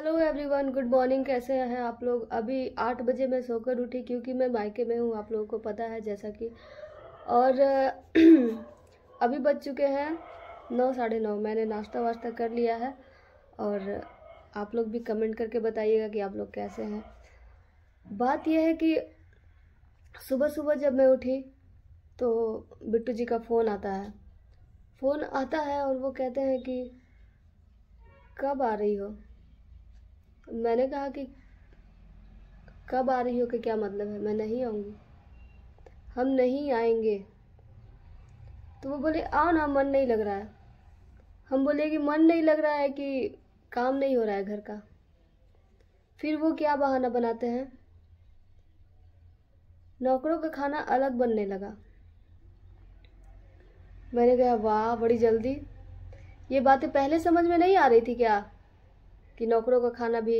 Hello everyone, good morning. कैसे हैं आप लोग? अभी 8 बजे मैं सोकर उठी क्योंकि मैं मायके में हूँ, आप लोगों को पता है जैसा कि। और अभी बज चुके हैं 9, साढ़े 9। मैंने नाश्ता वाश्ता कर लिया है और आप लोग भी कमेंट करके बताइएगा कि आप लोग कैसे हैं। बात यह है कि सुबह सुबह जब मैं उठी तो बिट्टू जी का फ़ोन आता है और वो कहते हैं कि कब आ रही हो। मैंने कहा कि कब आ रही हो कि क्या मतलब है, मैं नहीं आऊँगी, हम नहीं आएंगे। तो वो बोले आओ ना, मन नहीं लग रहा है। हम बोले कि मन नहीं लग रहा है कि काम नहीं हो रहा है घर का। फिर वो क्या बहाना बनाते हैं, नौकरों का खाना अलग बनने लगा। मैंने कहा वाह, बड़ी जल्दी। ये बातें पहले समझ में नहीं आ रही थी क्या कि नौकरों का खाना भी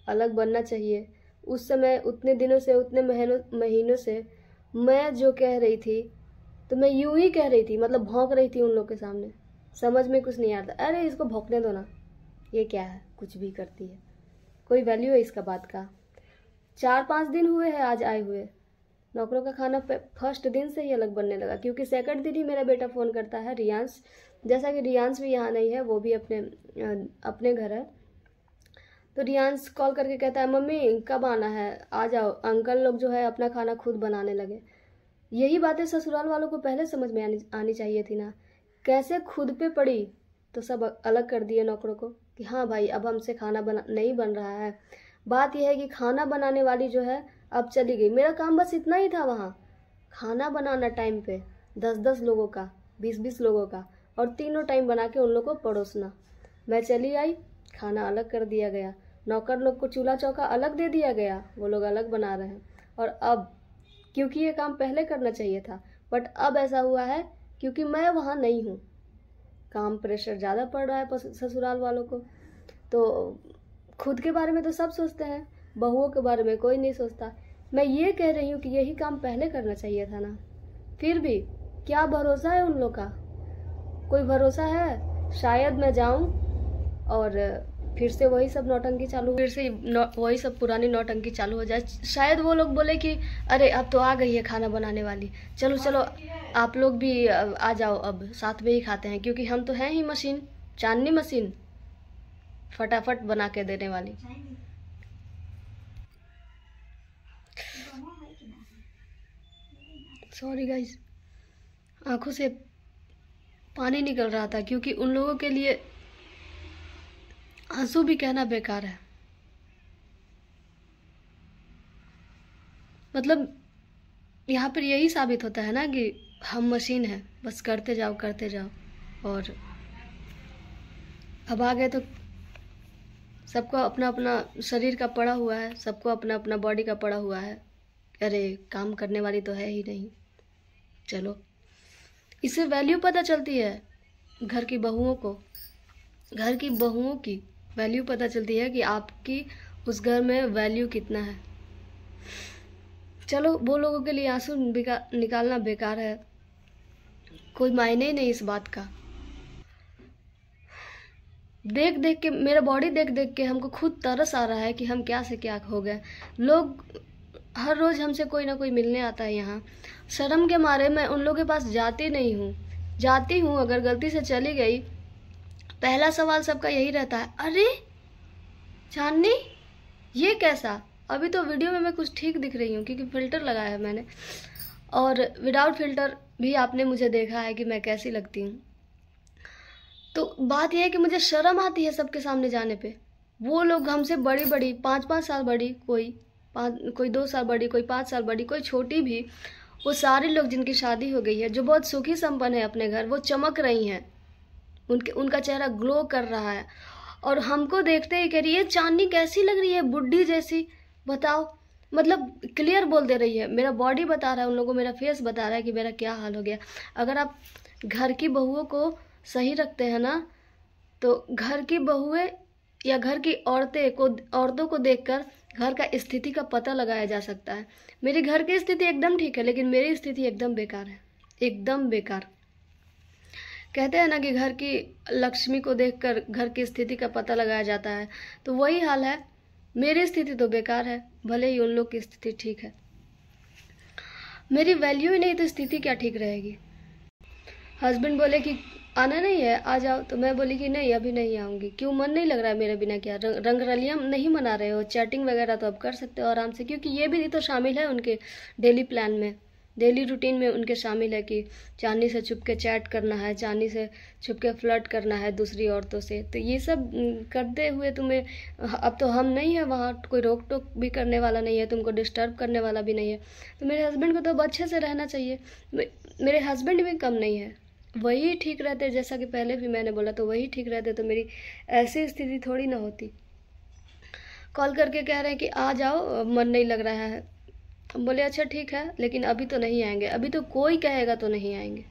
अलग बनना चाहिए। उस समय उतने दिनों से, उतने महीनों से मैं जो कह रही थी तो मैं यूं ही कह रही थी, मतलब भौंक रही थी उन लोग के सामने। समझ में कुछ नहीं आता, अरे इसको भौंकने दो ना, ये क्या है, कुछ भी करती है, कोई वैल्यू है इसका बात का। 4-5 दिन हुए हैं आज आए हुए। नौकरों का खाना फर्स्ट दिन से ही अलग बनने लगा, क्योंकि सेकंड दिन ही मेरा बेटा फ़ोन करता है, रियांश। जैसा कि रियांश भी यहाँ नहीं है, वो भी अपने घर है। तो रियांश कॉल करके कहता है मम्मी कब आना है, आ जाओ, अंकल लोग जो है अपना खाना खुद बनाने लगे। यही बातें ससुराल वालों को पहले समझ में आनी चाहिए थी ना। कैसे खुद पे पड़ी तो सब अलग कर दिए नौकरों को कि हाँ भाई अब हमसे खाना नहीं बन रहा है। बात यह है कि खाना बनाने वाली जो है अब चली गई। मेरा काम बस इतना ही था वहाँ, खाना बनाना टाइम पे 10-10 लोगों का, 20-20 लोगों का, और तीनों टाइम बना के उन लोगों को परोसना। मैं चली आई, खाना अलग कर दिया गया, नौकर लोग को चूल्हा चौका अलग दे दिया गया, वो लोग अलग बना रहे हैं। और अब क्योंकि ये काम पहले करना चाहिए था, बट अब ऐसा हुआ है क्योंकि मैं वहाँ नहीं हूँ, काम प्रेशर ज़्यादा पड़ रहा है ससुराल वालों को। तो खुद के बारे में तो सब सोचते हैं, बहुओं के बारे में कोई नहीं सोचता। मैं ये कह रही हूँ कि यही काम पहले करना चाहिए था ना। फिर भी क्या भरोसा है उन लोग का, कोई भरोसा है? शायद मैं जाऊँ और फिर से वही सब नौटंकी चालू, फिर से वही सब पुरानी नौटंकी चालू हो जाए। शायद वो लोग बोले कि अरे अब तो आ गई है खाना बनाने वाली, चलो चलो आप लोग भी आ जाओ, अब साथ में ही खाते हैं, क्योंकि हम तो हैं ही मशीन, चांदनी मशीन, फटाफट बना के देने वाली। सॉरी गाइस, आंखों से पानी निकल रहा था, क्योंकि उन लोगों के लिए आंसू भी कहना बेकार है। मतलब यहाँ पर यही साबित होता है ना कि हम मशीन हैं, बस करते जाओ करते जाओ। और अब आ गए तो सबको अपना अपना शरीर का पड़ा हुआ है, सबको अपना अपना बॉडी का पड़ा हुआ है। अरे काम करने वाली तो है ही नहीं। चलो, इससे वैल्यू पता चलती है घर की बहुओं को, घर की बहुओं की वैल्यू पता चलती है कि आपकी उस घर में वैल्यू कितना है। चलो, वो लोगों के लिए आंसू निकालना बेकार है, कोई मायने ही नहीं इस बात का। देख देख के, मेरा बॉडी देख देख के हमको खुद तरस आ रहा है कि हम क्या से क्या हो गए। लोग हर रोज़ हमसे कोई ना कोई मिलने आता है यहाँ। शर्म के मारे मैं उन लोगों के पास जाती नहीं हूँ, जाती हूँ अगर गलती से चली गई, पहला सवाल सबका यही रहता है, अरे चांदनी ये कैसा। अभी तो वीडियो में मैं कुछ ठीक दिख रही हूँ क्योंकि फ़िल्टर लगाया है मैंने, और विदाउट फ़िल्टर भी आपने मुझे देखा है कि मैं कैसी लगती हूँ। तो बात यह है कि मुझे शर्म आती है सबके सामने जाने पे। वो लोग हमसे बड़ी बड़ी, 5-5 साल बड़ी, कोई 2 साल बड़ी, कोई 5 साल बड़ी, कोई छोटी भी, वो सारे लोग जिनकी शादी हो गई है, जो बहुत सुखी संपन्न है अपने घर, वो चमक रही हैं, उनका चेहरा ग्लो कर रहा है, और हमको देखते ही कह रही है चांदनी कैसी लग रही है, बुढ़ी जैसी। बताओ, मतलब क्लियर बोल दे रही है। मेरा बॉडी बता रहा है उन लोगों को, मेरा फेस बता रहा है कि मेरा क्या हाल हो गया। अगर आप घर की बहुओं को सही रखते हैं ना, तो घर की बहुएं या घर की औरतों को देखकर घर का स्थिति का पता लगाया जा सकता है। मेरे घर की स्थिति एकदम ठीक है, लेकिन मेरी स्थिति एकदम बेकार है, एकदम बेकार। कहते हैं ना कि घर की लक्ष्मी को देखकर घर की स्थिति का पता लगाया जाता है, तो वही हाल है। मेरी स्थिति तो बेकार है, भले ही उन लोग की स्थिति ठीक है। मेरी वैल्यू ही नहीं तो स्थिति क्या ठीक रहेगी। हस्बैंड बोले कि आना नहीं है, आ जाओ, तो मैं बोली कि नहीं अभी नहीं आऊँगी। क्यों, मन नहीं लग रहा है मेरे बिना? क्या रंगरलियाँ नहीं मना रहे हो? चैटिंग वगैरह तो अब कर सकते हो आराम से, क्योंकि ये भी तो शामिल है उनके डेली प्लान में, डेली रूटीन में उनके शामिल है कि चांदनी से छुप के चैट करना है, चांदनी से छुप के फ्लर्ट करना है दूसरी औरतों से। तो ये सब करते हुए तुम्हें, अब तो हम नहीं है वहाँ, कोई रोक टोक भी करने वाला नहीं है, तुमको डिस्टर्ब करने वाला भी नहीं है। तो मेरे हस्बैंड को तो अब अच्छे से रहना चाहिए। मेरे हस्बैंड भी कम नहीं है, वही ठीक रहते। जैसा कि पहले भी मैंने बोला, तो वही ठीक रहते तो मेरी ऐसी स्थिति थोड़ी ना होती। कॉल करके कह रहे हैं कि आ जाओ, मन नहीं लग रहा है। हम बोले अच्छा ठीक है, लेकिन अभी तो नहीं आएंगे। अभी तो कोई कहेगा तो नहीं आएंगे,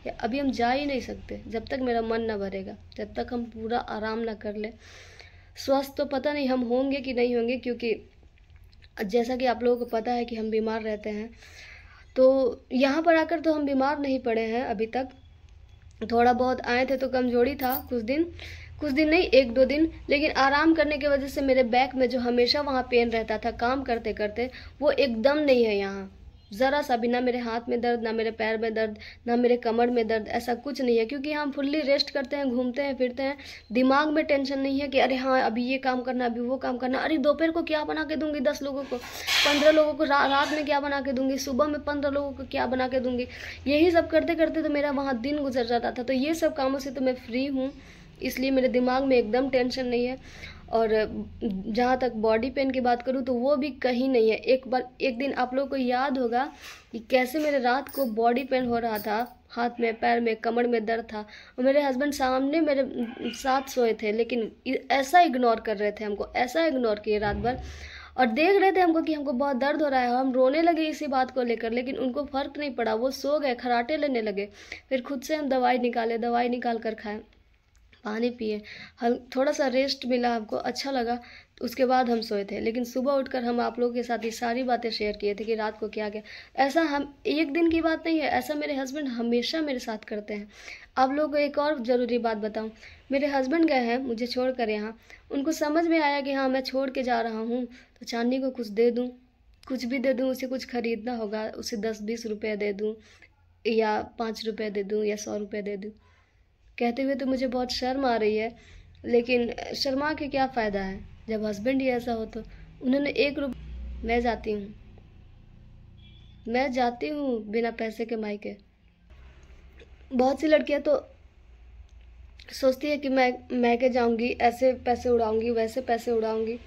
या अभी हम जा ही नहीं सकते जब तक मेरा मन ना भरेगा, जब तक हम पूरा आराम ना कर ले। स्वस्थ तो पता नहीं हम होंगे कि नहीं होंगे, क्योंकि जैसा कि आप लोगों को पता है कि हम बीमार रहते हैं। तो यहाँ पर आकर तो हम बीमार नहीं पड़े हैं अभी तक। थोड़ा बहुत आए थे तो कमजोरी था कुछ दिन नहीं, 1-2 दिन, लेकिन आराम करने की वजह से मेरे बैक में जो हमेशा वहाँ पेन रहता था काम करते करते, वो एकदम नहीं है यहाँ, ज़रा सा भी। ना मेरे हाथ में दर्द, ना मेरे पैर में दर्द, ना मेरे कमर में दर्द, ऐसा कुछ नहीं है, क्योंकि हम फुल्ली रेस्ट करते हैं, घूमते हैं फिरते हैं। दिमाग में टेंशन नहीं है कि अरे हाँ अभी ये काम करना, अभी वो काम करना, अरे दोपहर को क्या बना के दूंगी 10 लोगों को, 15 लोगों को, रात में क्या बना के दूंगी, सुबह में 15 लोगों को क्या बना के दूंगी। यही सब करते करते तो मेरा वहाँ दिन गुजर जाता था। तो ये सब कामों से तो मैं फ्री हूँ, इसलिए मेरे दिमाग में एकदम टेंशन नहीं है। और जहाँ तक बॉडी पेन की बात करूँ तो वो भी कहीं नहीं है। एक दिन आप लोगों को याद होगा कि कैसे मेरे रात को बॉडी पेन हो रहा था, हाथ में, पैर में, कमर में दर्द था, और मेरे हस्बैंड सामने मेरे साथ सोए थे, लेकिन ऐसा इग्नोर कर रहे थे हमको, ऐसा इग्नोर किए रात भर, और देख रहे थे हमको कि हमको बहुत दर्द हो रहा है। हम रोने लगे इसी बात को लेकर, लेकिन उनको फ़र्क नहीं पड़ा, वो सो गए, खराटे लेने लगे। फिर खुद से हम दवाई निकाल कर खाएं, पानी पिए, थोड़ा सा रेस्ट मिला, हमको अच्छा लगा, तो उसके बाद हम सोए थे। लेकिन सुबह उठकर हम आप लोगों के साथ ये सारी बातें शेयर किए थे कि रात को क्या क्या। ऐसा हम एक दिन की बात नहीं है, ऐसा मेरे हस्बैंड हमेशा मेरे साथ करते हैं। आप लोगों को एक और ज़रूरी बात बताऊं, मेरे हस्बैंड गए हैं मुझे छोड़कर यहाँ, उनको समझ में आया कि हाँ मैं छोड़ के जा रहा हूँ, तो चांदनी को कुछ दे दूँ, कुछ भी दे दूँ, उसे कुछ खरीदना होगा, उसे 10-20 रुपये दे दूँ, या 5 रुपये दे दूँ, या 100 रुपये दे दूँ। कहते हुए तो मुझे बहुत शर्म आ रही है, लेकिन शर्मा के क्या फ़ायदा है जब हस्बैंड ही ऐसा हो। तो उन्होंने 1 रुपये, मैं जाती हूँ बिना पैसे के मायके। बहुत सी लड़कियां तो सोचती है कि मैं मायके जाऊंगी, ऐसे पैसे उड़ाऊंगी, वैसे पैसे उड़ाऊंगी,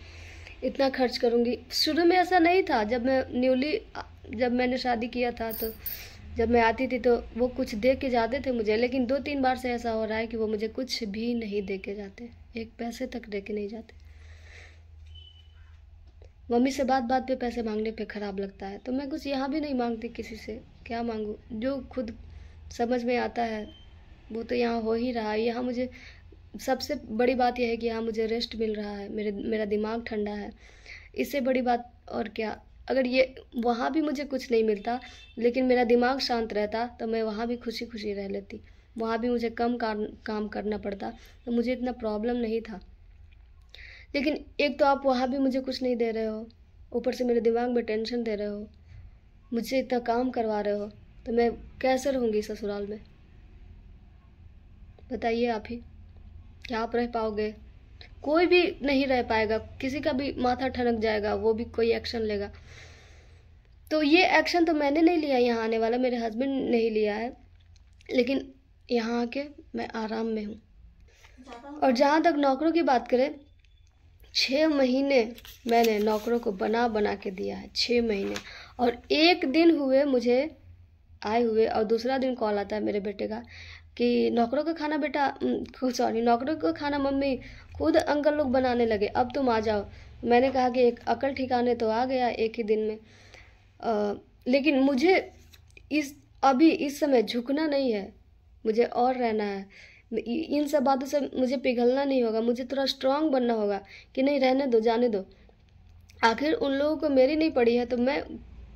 इतना खर्च करूंगी। शुरू में ऐसा नहीं था, जब मैंने शादी किया था, तो जब मैं आती थी तो वो कुछ दे के जाते थे मुझे, लेकिन 2-3 बार से ऐसा हो रहा है कि वो मुझे कुछ भी नहीं दे के जाते, 1 पैसे तक दे के नहीं जाते। मम्मी से बात पे पैसे मांगने पे ख़राब लगता है, तो मैं कुछ यहाँ भी नहीं मांगती किसी से, क्या मांगूँ, जो खुद समझ में आता है वो तो यहाँ हो ही रहा है। यहाँ मुझे सबसे बड़ी बात यह है कि यहाँ मुझे रेस्ट मिल रहा है, मेरा दिमाग ठंडा है, इससे बड़ी बात और क्या। अगर ये वहाँ भी मुझे कुछ नहीं मिलता, लेकिन मेरा दिमाग शांत रहता, तो मैं वहाँ भी खुशी खुशी रह लेती। वहाँ भी मुझे कम काम करना पड़ता, तो मुझे इतना प्रॉब्लम नहीं था। लेकिन एक तो आप वहाँ भी मुझे कुछ नहीं दे रहे हो, ऊपर से मेरे दिमाग में टेंशन दे रहे हो, मुझसे इतना काम करवा रहे हो, तो मैं कैसे रहूँगी ससुराल में? बताइए आप ही, क्या आप रह पाओगे? कोई भी नहीं रह पाएगा, किसी का भी माथा ठनक जाएगा, वो भी कोई एक्शन लेगा। तो ये एक्शन तो मैंने नहीं लिया, यहाँ आने वाला मेरे हस्बैंड ने ही लिया है, लेकिन यहाँ आके मैं आराम में हूँ। और जहाँ तक नौकरों की बात करें, 6 महीने मैंने नौकरों को बना के दिया है, 6 महीने, और 1 दिन हुए मुझे आए हुए, और दूसरा दिन कॉल आता है मेरे बेटे का कि नौकरों का खाना नौकरों का खाना मम्मी खुद अंकल लोग बनाने लगे, अब तुम आ जाओ। मैंने कहा कि एक अकल ठिकाने तो आ गया 1 ही दिन में, लेकिन मुझे अभी इस समय झुकना नहीं है, मुझे और रहना है। इन सब बातों से मुझे पिघलना नहीं होगा, मुझे थोड़ा स्ट्रांग बनना होगा कि नहीं रहने दो, जाने दो। आखिर उन लोगों को मेरी नहीं पड़ी है, तो मैं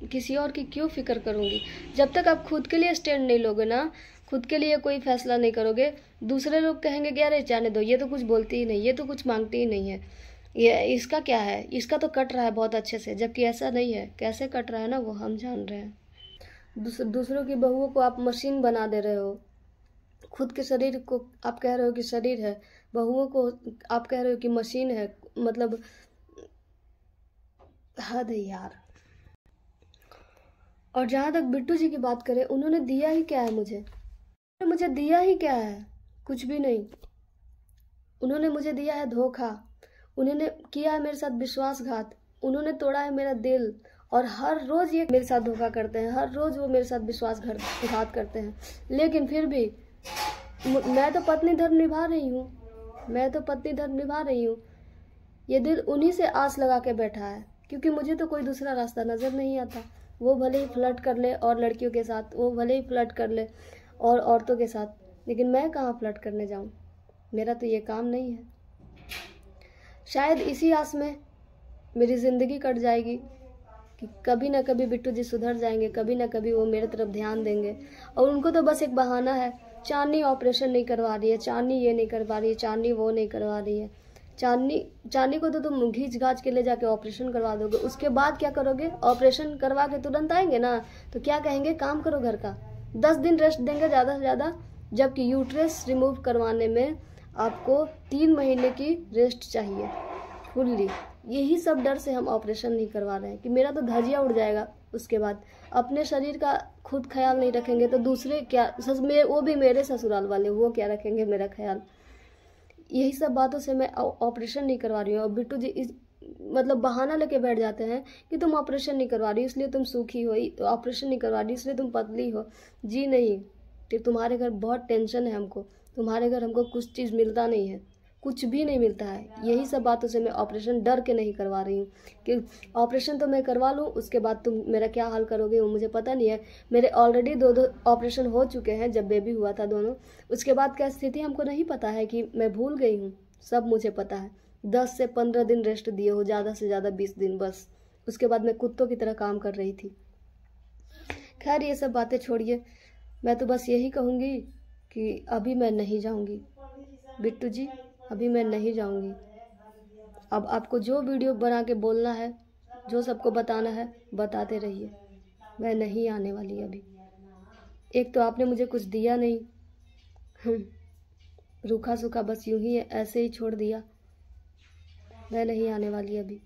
किसी और की क्यों फिक्र करूँगी? जब तक आप खुद के लिए स्टैंड नहीं लोगे ना, खुद के लिए कोई फैसला नहीं करोगे, दूसरे लोग कहेंगे कि अरे जाने दो, ये तो कुछ बोलती ही नहीं, ये तो कुछ मांगती ही नहीं है, ये इसका क्या है, इसका तो कट रहा है बहुत अच्छे से। जबकि ऐसा नहीं है, कैसे कट रहा है ना वो हम जान रहे हैं। दूसरों की बहुओं को आप मशीन बना दे रहे हो, खुद के शरीर को आप कह रहे हो कि शरीर है, बहुओं को आप कह रहे हो कि मशीन है। मतलब हद है यार। और जहाँ तक बिट्टू जी की बात करें, उन्होंने दिया ही क्या है मुझे दिया ही क्या है, कुछ भी नहीं। उन्होंने मुझे दिया है धोखा, उन्होंने किया है मेरे साथ विश्वासघात, उन्होंने तोड़ा है मेरा दिल। और हर रोज ये मेरे साथ धोखा करते हैं, हर रोज वो मेरे साथ विश्वासघात करते हैं। लेकिन फिर भी मैं तो पत्नी धर्म निभा रही हूँ, ये दिल उन्हीं से आस लगा के बैठा है, क्योंकि मुझे तो कोई दूसरा रास्ता नजर नहीं आता। वो भले ही फ्लर्ट कर ले और लड़कियों के साथ, वो भले ही फ्लर्ट कर ले और औरतों के साथ, लेकिन मैं कहाँ फ्लर्ट करने जाऊँ, मेरा तो ये काम नहीं है। शायद इसी आस में मेरी ज़िंदगी कट जाएगी कि कभी ना कभी बिट्टू जी सुधर जाएंगे, कभी ना कभी वो मेरे तरफ ध्यान देंगे। और उनको तो बस एक बहाना है, चांदनी ऑपरेशन नहीं करवा रही है, चांदनी ये नहीं करवा रही है, चांदनी वो नहीं करवा रही है। चांदनी को तो तुम घींच घाच के ले जाके ऑपरेशन करवा दोगे, उसके बाद क्या करोगे? ऑपरेशन करवा के तुरंत आएंगे ना तो क्या कहेंगे, काम करो घर का, 10 दिन रेस्ट देंगे ज़्यादा से ज़्यादा। जबकि यूट्रस रिमूव करवाने में आपको 3 महीने की रेस्ट चाहिए फुल्ली। यही सब डर से हम ऑपरेशन नहीं करवा रहे हैं कि मेरा तो धजिया उड़ जाएगा। उसके बाद अपने शरीर का खुद ख्याल नहीं रखेंगे तो दूसरे क्या, वो भी मेरे ससुराल वाले, वो क्या रखेंगे मेरा ख्याल। यही सब बातों से मैं ऑपरेशन नहीं करवा रही हूँ। और बिट्टू जी मतलब बहाना लेके बैठ जाते हैं कि तुम ऑपरेशन नहीं करवा रही इसलिए तुम सूखी हो, तो ऑपरेशन नहीं करवा रही इसलिए तुम पतली हो। जी नहीं, कि तुम्हारे घर बहुत टेंशन है हमको, तुम्हारे घर हमको कुछ चीज़ मिलता नहीं है, कुछ भी नहीं मिलता है। यही सब बातों से मैं ऑपरेशन डर के नहीं करवा रही हूँ कि ऑपरेशन तो मैं करवा लूँ, उसके बाद तुम मेरा क्या हाल करोगे वो मुझे पता नहीं है। मेरे ऑलरेडी 2 ऑपरेशन हो चुके हैं, जब बेबी हुआ था दोनों, उसके बाद क्या स्थिति हमको नहीं पता है कि मैं भूल गई हूँ, सब मुझे पता है। 10 से 15 दिन रेस्ट दिए हो, ज़्यादा से ज़्यादा 20 दिन बस। उसके बाद मैं कुत्तों की तरह काम कर रही थी। खैर ये सब बातें छोड़िए, मैं तो बस यही कहूँगी कि अभी मैं नहीं जाऊँगी बिट्टू जी, अभी मैं नहीं जाऊंगी। अब आपको जो वीडियो बना के बोलना है, जो सबको बताना है, बताते रहिए, मैं नहीं आने वाली अभी। एक तो आपने मुझे कुछ दिया नहीं, रूखा सूखा बस यूं ही ऐसे ही छोड़ दिया। मैं नहीं आने वाली अभी।